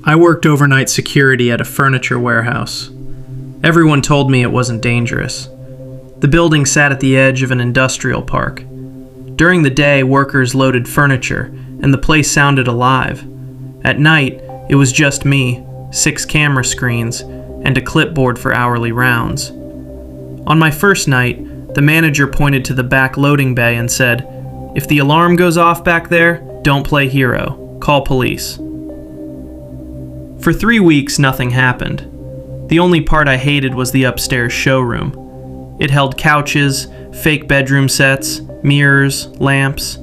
I worked overnight security at a furniture warehouse. Everyone told me it wasn't dangerous. The building sat at the edge of an industrial park. During the day, workers loaded furniture, and the place sounded alive. At night, it was just me, 6 camera screens, and a clipboard for hourly rounds. On my first night, the manager pointed to the back loading bay and said, "If the alarm goes off back there, don't play hero. Call police." For 3 weeks, nothing happened. The only part I hated was the upstairs showroom. It held couches, fake bedroom sets, mirrors, lamps.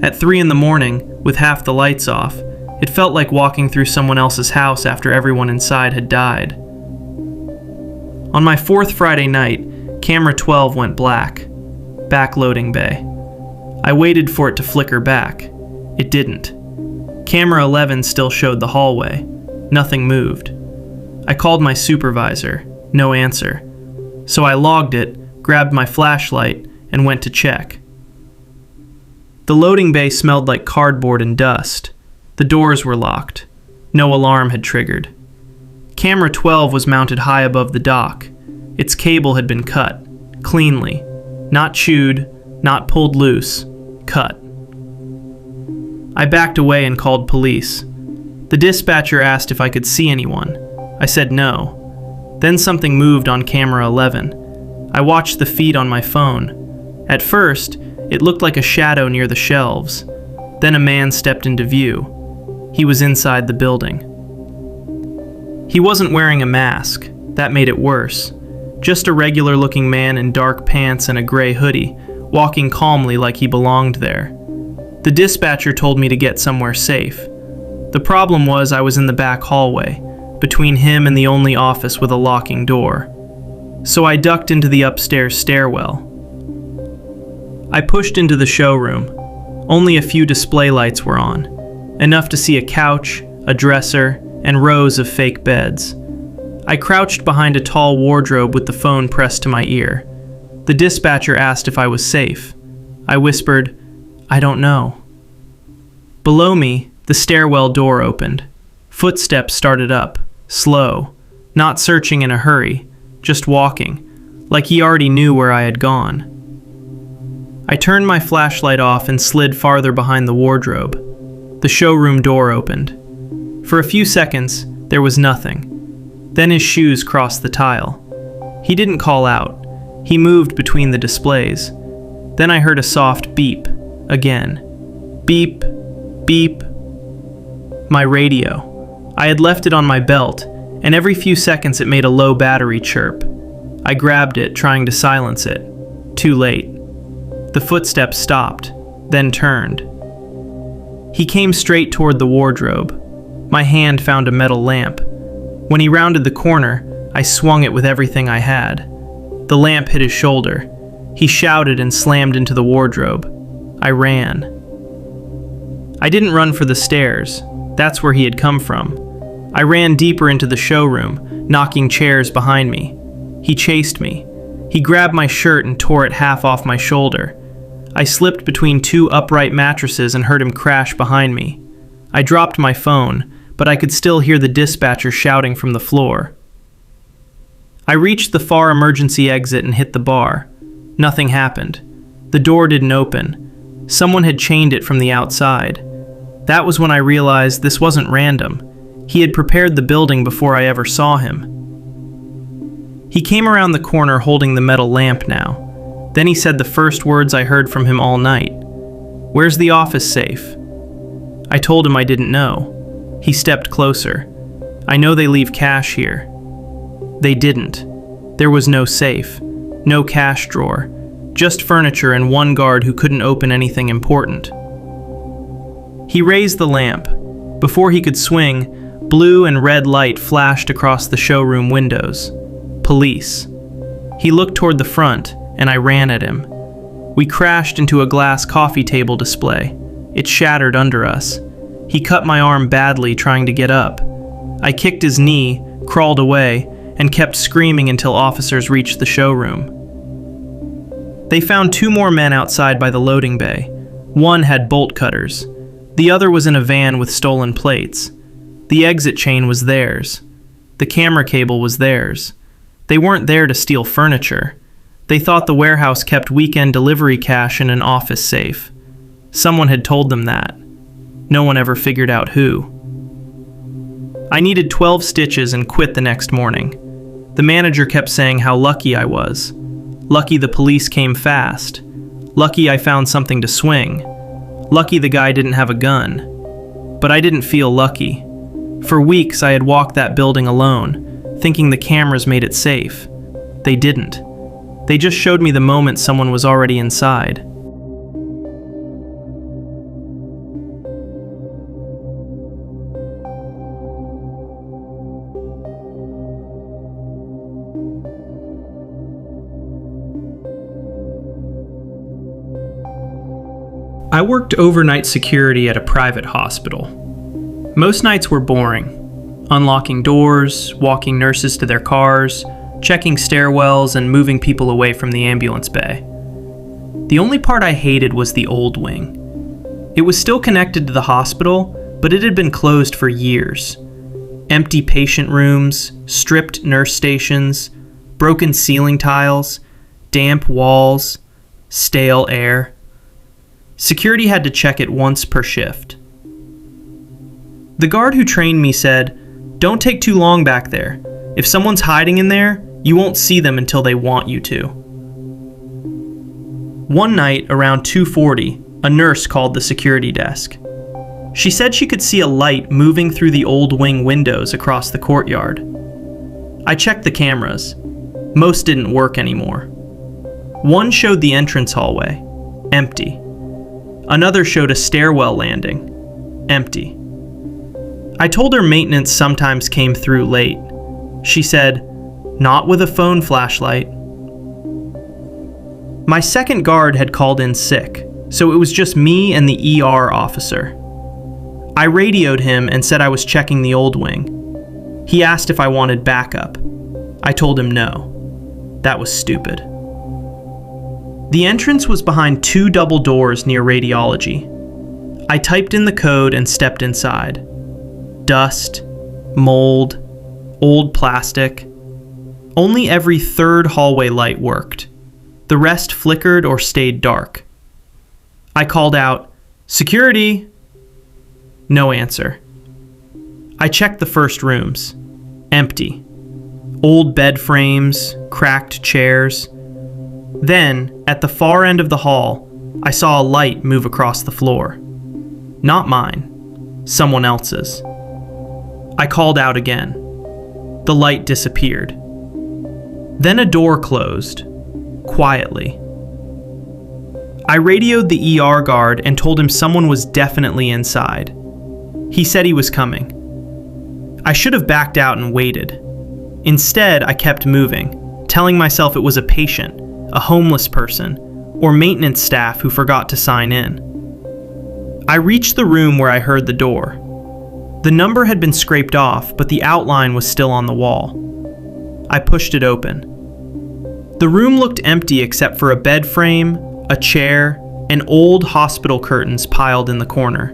At 3 in the morning, with half the lights off, it felt like walking through someone else's house after everyone inside had died. On my 4th Friday night, camera 12 went black. Back loading bay. I waited for it to flicker back. It didn't. Camera 11 still showed the hallway. Nothing moved. I called my supervisor. No answer. So I logged it, grabbed my flashlight, and went to check. The loading bay smelled like cardboard and dust. The doors were locked. No alarm had triggered. Camera 12 was mounted high above the dock. Its cable had been cut. Cleanly. Not chewed, not pulled loose. Cut. I backed away and called police. The dispatcher asked if I could see anyone. I said no. Then something moved on camera 11. I watched the feed on my phone. At first, it looked like a shadow near the shelves. Then a man stepped into view. He was inside the building. He wasn't wearing a mask. That made it worse. Just a regular-looking man in dark pants and a gray hoodie, walking calmly like he belonged there. The dispatcher told me to get somewhere safe. The problem was I was in the back hallway, between him and the only office with a locking door. So I ducked into the upstairs stairwell. I pushed into the showroom. Only a few display lights were on, enough to see a couch, a dresser, and rows of fake beds. I crouched behind a tall wardrobe with the phone pressed to my ear. The dispatcher asked if I was safe. I whispered, "I don't know." Below me, the stairwell door opened. Footsteps started up, slow, not searching in a hurry, just walking, like he already knew where I had gone. I turned my flashlight off and slid farther behind the wardrobe. The showroom door opened. For a few seconds, there was nothing. Then his shoes crossed the tile. He didn't call out. He moved between the displays. Then I heard a soft beep, again. Beep, beep. My radio. I had left it on my belt, and every few seconds it made a low battery chirp. I grabbed it, trying to silence it. Too late. The footsteps stopped, then turned. He came straight toward the wardrobe. My hand found a metal lamp. When he rounded the corner, I swung it with everything I had. The lamp hit his shoulder. He shouted and slammed into the wardrobe. I ran. I didn't run for the stairs. That's where he had come from. I ran deeper into the showroom, knocking chairs behind me. He chased me. He grabbed my shirt and tore it half off my shoulder. I slipped between 2 upright mattresses and heard him crash behind me. I dropped my phone, but I could still hear the dispatcher shouting from the floor. I reached the far emergency exit and hit the bar. Nothing happened. The door didn't open. Someone had chained it from the outside. That was when I realized this wasn't random. He had prepared the building before I ever saw him. He came around the corner holding the metal lamp now. Then he said the first words I heard from him all night. "Where's the office safe?" I told him I didn't know. He stepped closer. "I know they leave cash here." They didn't. There was no safe, no cash drawer, just furniture and one guard who couldn't open anything important. He raised the lamp. Before he could swing, blue and red light flashed across the showroom windows. Police. He looked toward the front, and I ran at him. We crashed into a glass coffee table display. It shattered under us. He cut my arm badly trying to get up. I kicked his knee, crawled away, and kept screaming until officers reached the showroom. They found 2 more men outside by the loading bay. One had bolt cutters. The other was in a van with stolen plates. The exit chain was theirs. The camera cable was theirs. They weren't there to steal furniture. They thought the warehouse kept weekend delivery cash in an office safe. Someone had told them that. No one ever figured out who. I needed 12 stitches and quit the next morning. The manager kept saying how lucky I was. Lucky the police came fast. Lucky I found something to swing. Lucky the guy didn't have a gun. But I didn't feel lucky. For weeks I had walked that building alone, thinking the cameras made it safe. They didn't. They just showed me the moment someone was already inside. I worked overnight security at a private hospital. Most nights were boring. Unlocking doors, walking nurses to their cars, checking stairwells, and moving people away from the ambulance bay. The only part I hated was the old wing. It was still connected to the hospital, but it had been closed for years. Empty patient rooms, stripped nurse stations, broken ceiling tiles, damp walls, stale air. Security had to check it once per shift. The guard who trained me said, "Don't take too long back there. If someone's hiding in there, you won't see them until they want you to." One night, around 2:40, a nurse called the security desk. She said she could see a light moving through the old wing windows across the courtyard. I checked the cameras. Most didn't work anymore. One showed the entrance hallway, empty. Another showed a stairwell landing, empty. I told her maintenance sometimes came through late. She said, "Not with a phone flashlight." My second guard had called in sick, so it was just me and the ER officer. I radioed him and said I was checking the old wing. He asked if I wanted backup. I told him no. That was stupid. The entrance was behind 2 double doors near radiology. I typed in the code and stepped inside. Dust, mold, old plastic. Only every third hallway light worked. The rest flickered or stayed dark. I called out, "Security!" No answer. I checked the first rooms. Empty. Old bed frames, cracked chairs. Then, at the far end of the hall, I saw a light move across the floor. Not mine. Someone else's. I called out again. The light disappeared. Then a door closed, quietly. I radioed the ER guard and told him someone was definitely inside. He said he was coming. I should have backed out and waited. Instead, I kept moving, telling myself it was a patient, a homeless person, or maintenance staff who forgot to sign in. I reached the room where I heard the door. The number had been scraped off, but the outline was still on the wall. I pushed it open. The room looked empty except for a bed frame, a chair, and old hospital curtains piled in the corner.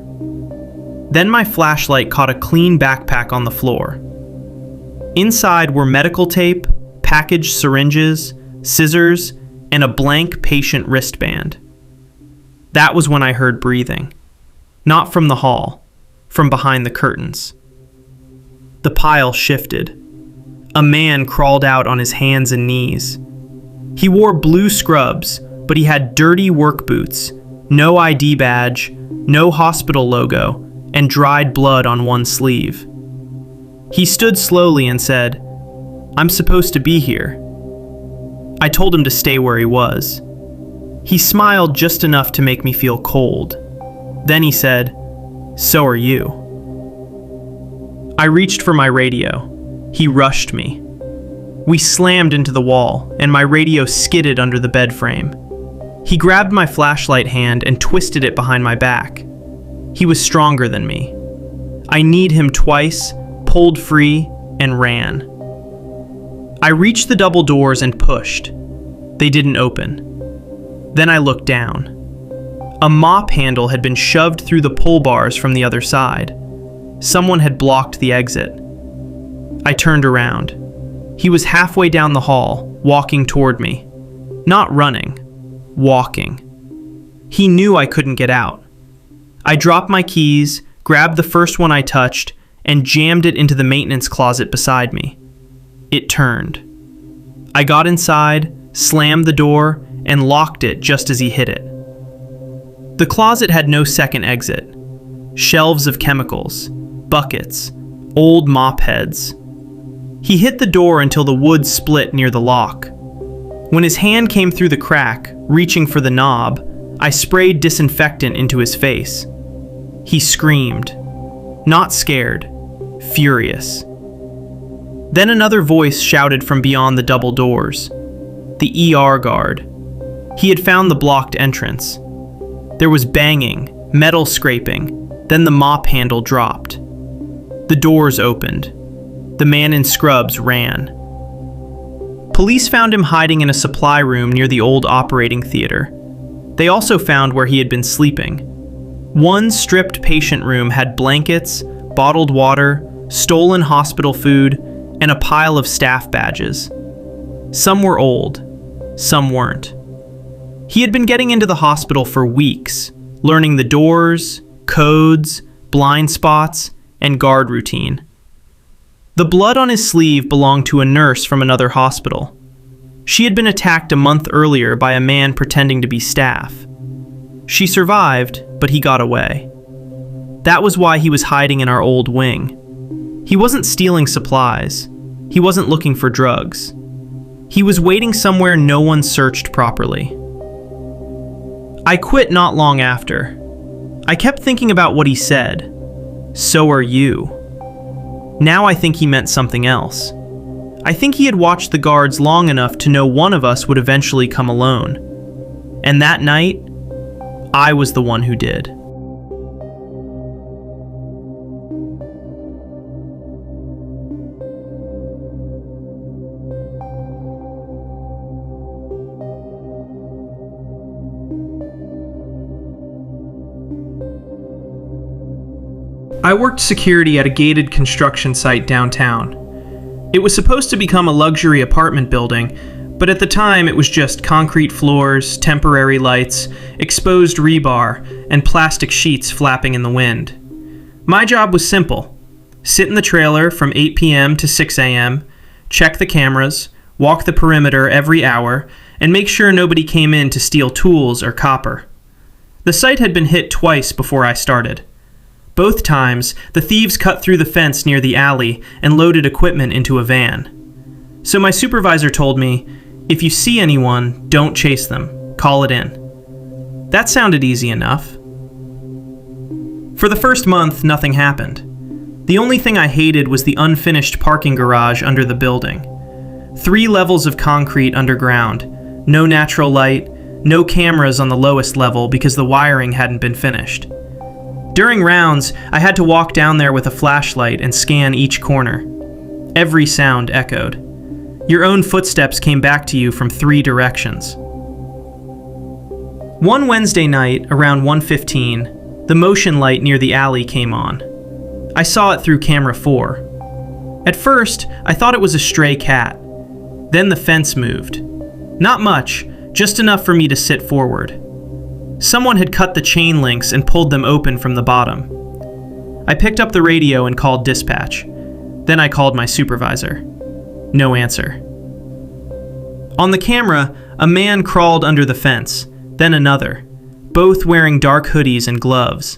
Then my flashlight caught a clean backpack on the floor. Inside were medical tape, packaged syringes, scissors, and a blank patient wristband. That was when I heard breathing. Not from the hall, from behind the curtains. The pile shifted. A man crawled out on his hands and knees. He wore blue scrubs, but he had dirty work boots, no ID badge, no hospital logo, and dried blood on one sleeve. He stood slowly and said, "I'm supposed to be here." I told him to stay where he was. He smiled just enough to make me feel cold. Then he said, "So are you." I reached for my radio. He rushed me. We slammed into the wall, and my radio skidded under the bed frame. He grabbed my flashlight hand and twisted it behind my back. He was stronger than me. I kneed him twice, pulled free, and ran. I reached the double doors and pushed. They didn't open. Then I looked down. A mop handle had been shoved through the pull bars from the other side. Someone had blocked the exit. I turned around. He was halfway down the hall, walking toward me. Not running, walking. He knew I couldn't get out. I dropped my keys, grabbed the first one I touched, and jammed it into the maintenance closet beside me. It turned. I got inside, slammed the door, and locked it just as he hit it. The closet had no second exit. Shelves of chemicals, buckets, old mop heads. He hit the door until the wood split near the lock. When his hand came through the crack, reaching for the knob, I sprayed disinfectant into his face. He screamed. Not scared, furious. Then another voice shouted from beyond the double doors. The ER guard. He had found the blocked entrance. There was banging, metal scraping, then the mop handle dropped. The doors opened. The man in scrubs ran. Police found him hiding in a supply room near the old operating theater. They also found where he had been sleeping. One stripped patient room had blankets, bottled water, stolen hospital food, and a pile of staff badges. Some were old, some weren't. He had been getting into the hospital for weeks, learning the doors, codes, blind spots, and guard routine. The blood on his sleeve belonged to a nurse from another hospital. She had been attacked a month earlier by a man pretending to be staff. She survived, but he got away. That was why he was hiding in our old wing. He wasn't stealing supplies. He wasn't looking for drugs. He was waiting somewhere no one searched properly. I quit not long after. I kept thinking about what he said. So are you. Now I think he meant something else. I think he had watched the guards long enough to know one of us would eventually come alone. And that night, I was the one who did. I worked security at a gated construction site downtown. It was supposed to become a luxury apartment building, but at the time it was just concrete floors, temporary lights, exposed rebar, and plastic sheets flapping in the wind. My job was simple. Sit in the trailer from 8 p.m. to 6 a.m., check the cameras, walk the perimeter every hour, and make sure nobody came in to steal tools or copper. The site had been hit twice before I started. Both times, the thieves cut through the fence near the alley and loaded equipment into a van. So my supervisor told me, if you see anyone, don't chase them. Call it in. That sounded easy enough. For the first month, nothing happened. The only thing I hated was the unfinished parking garage under the building. 3 levels of concrete underground, no natural light, no cameras on the lowest level because the wiring hadn't been finished. During rounds, I had to walk down there with a flashlight and scan each corner. Every sound echoed. Your own footsteps came back to you from 3 directions. One Wednesday night, around 1:15, the motion light near the alley came on. I saw it through camera 4. At first, I thought it was a stray cat. Then the fence moved. Not much, just enough for me to sit forward. Someone had cut the chain links and pulled them open from the bottom. I picked up the radio and called dispatch. Then I called my supervisor. No answer. On the camera, a man crawled under the fence, then another, both wearing dark hoodies and gloves.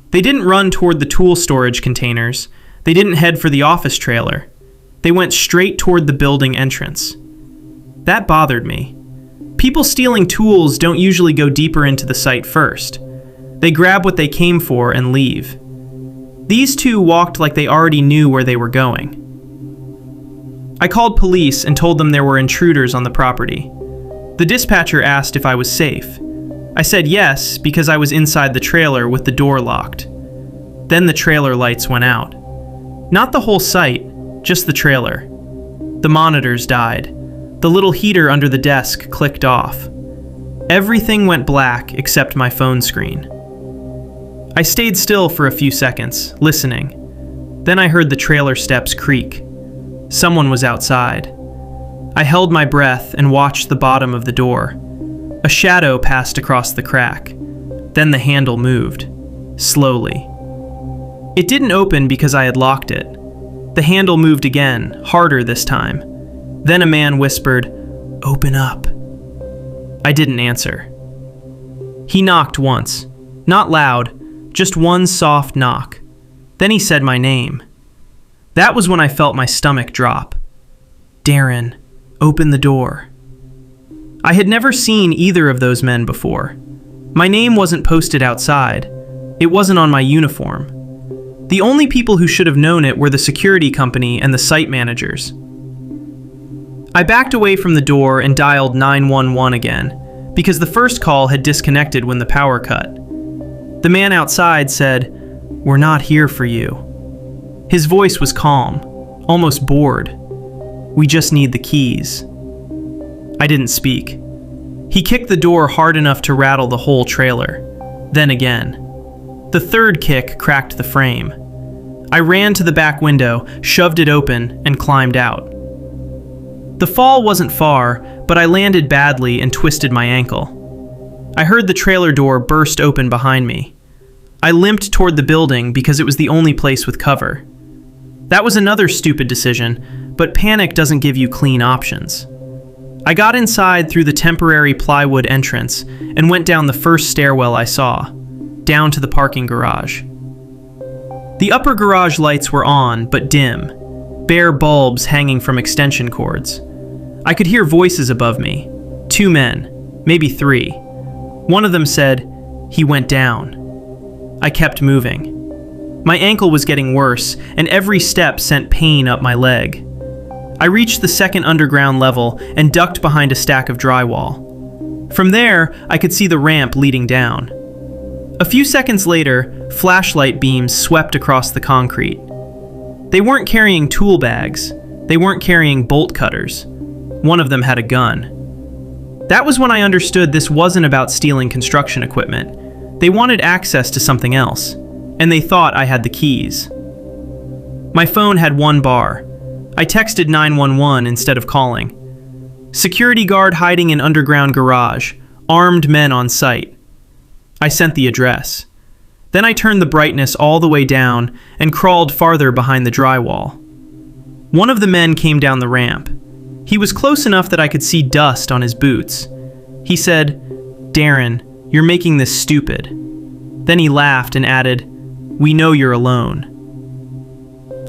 They didn't run toward the tool storage containers. They didn't head for the office trailer. They went straight toward the building entrance. That bothered me. People stealing tools don't usually go deeper into the site first. They grab what they came for and leave. These two walked like they already knew where they were going. I called police and told them there were intruders on the property. The dispatcher asked if I was safe. I said yes, because I was inside the trailer with the door locked. Then the trailer lights went out. Not the whole site, just the trailer. The monitors died. The little heater under the desk clicked off. Everything went black except my phone screen. I stayed still for a few seconds, listening. Then I heard the trailer steps creak. Someone was outside. I held my breath and watched the bottom of the door. A shadow passed across the crack. Then the handle moved, slowly. It didn't open because I had locked it. The handle moved again, harder this time. Then a man whispered, "Open up." I didn't answer. He knocked once. Not loud, just one soft knock. Then he said my name. That was when I felt my stomach drop. "Darren, open the door." I had never seen either of those men before. My name wasn't posted outside. It wasn't on my uniform. The only people who should have known it were the security company and the site managers. I backed away from the door and dialed 911 again, because the first call had disconnected when the power cut. The man outside said, "We're not here for you." His voice was calm, almost bored. "We just need the keys." I didn't speak. He kicked the door hard enough to rattle the whole trailer. Then again. The third kick cracked the frame. I ran to the back window, shoved it open, and climbed out. The fall wasn't far, but I landed badly and twisted my ankle. I heard the trailer door burst open behind me. I limped toward the building because it was the only place with cover. That was another stupid decision, but panic doesn't give you clean options. I got inside through the temporary plywood entrance and went down the first stairwell I saw, down to the parking garage. The upper garage lights were on, but dim, bare bulbs hanging from extension cords. I could hear voices above me. 2 men, maybe 3. One of them said, "He went down." I kept moving. My ankle was getting worse, and every step sent pain up my leg. I reached the second underground level and ducked behind a stack of drywall. From there, I could see the ramp leading down. A few seconds later, flashlight beams swept across the concrete. They weren't carrying tool bags. They weren't carrying bolt cutters. One of them had a gun. That was when I understood this wasn't about stealing construction equipment. They wanted access to something else, and they thought I had the keys. My phone had 1 bar. I texted 911 instead of calling. Security guard hiding in underground garage. Armed men on site. I sent the address. Then I turned the brightness all the way down and crawled farther behind the drywall. One of the men came down the ramp. He was close enough that I could see dust on his boots. He said, "Darren, you're making this stupid." Then he laughed and added, "We know you're alone."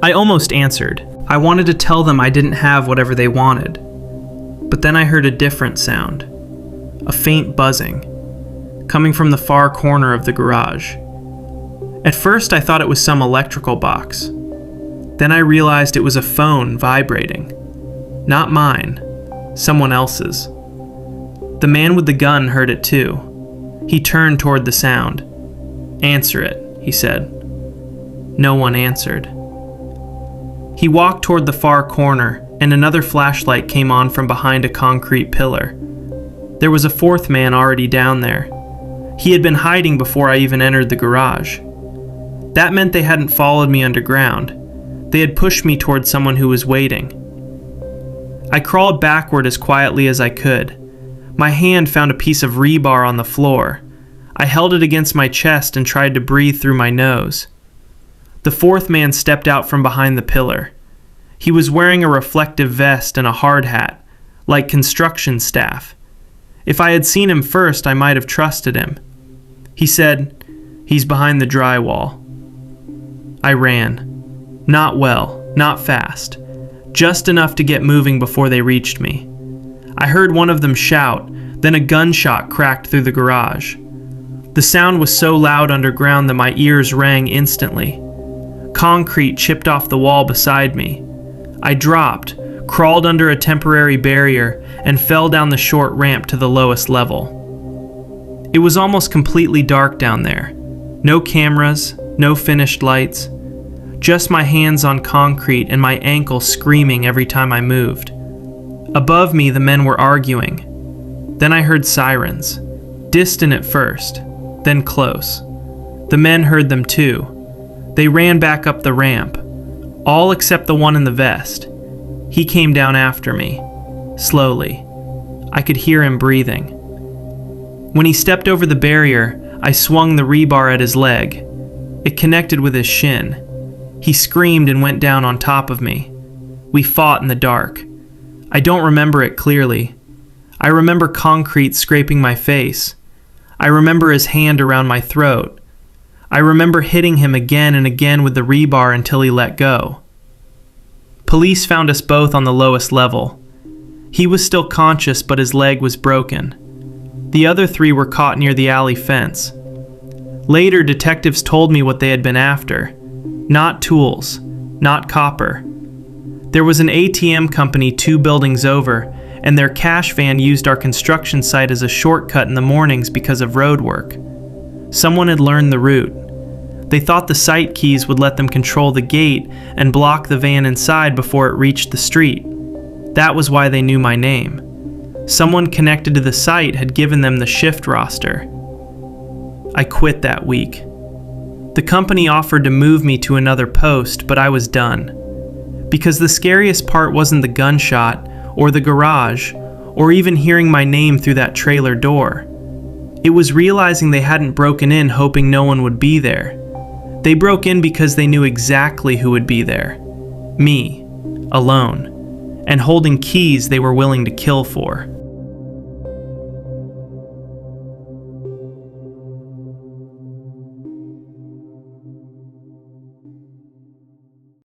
I almost answered. I wanted to tell them I didn't have whatever they wanted. But then I heard a different sound. A faint buzzing, coming from the far corner of the garage. At first I thought it was some electrical box. Then I realized it was a phone vibrating. Not mine, someone else's. The man with the gun heard it too. He turned toward the sound. "Answer it," he said. No one answered. He walked toward the far corner, and another flashlight came on from behind a concrete pillar. There was a 4th man already down there. He had been hiding before I even entered the garage. That meant they hadn't followed me underground. They had pushed me toward someone who was waiting. I crawled backward as quietly as I could. My hand found a piece of rebar on the floor. I held it against my chest and tried to breathe through my nose. The 4th man stepped out from behind the pillar. He was wearing a reflective vest and a hard hat, like construction staff. If I had seen him first, I might have trusted him. He said, "He's behind the drywall." I ran. Not well, not fast. Just enough to get moving before they reached me. I heard one of them shout, then a gunshot cracked through the garage. The sound was so loud underground that my ears rang instantly. Concrete chipped off the wall beside me. I dropped, crawled under a temporary barrier, and fell down the short ramp to the lowest level. It was almost completely dark down there. No cameras, no finished lights. Just my hands on concrete and my ankle screaming every time I moved. Above me, the men were arguing. Then I heard sirens. Distant at first, then close. The men heard them too. They ran back up the ramp. All except the one in the vest. He came down after me, slowly. I could hear him breathing. When he stepped over the barrier, I swung the rebar at his leg. It connected with his shin. He screamed and went down on top of me. We fought in the dark. I don't remember it clearly. I remember concrete scraping my face. I remember his hand around my throat. I remember hitting him again and again with the rebar until he let go. Police found us both on the lowest level. He was still conscious, but his leg was broken. The other 3 were caught near the alley fence. Later, detectives told me what they had been after. Not tools, not copper. There was an ATM company 2 buildings over, and their cash van used our construction site as a shortcut in the mornings because of road work. Someone had learned the route. They thought the site keys would let them control the gate and block the van inside before it reached the street. That was why they knew my name. Someone connected to the site had given them the shift roster. I quit that week. The company offered to move me to another post, but I was done. Because the scariest part wasn't the gunshot, or the garage, or even hearing my name through that trailer door. It was realizing they hadn't broken in hoping no one would be there. They broke in because they knew exactly who would be there. Me, alone, and holding keys they were willing to kill for.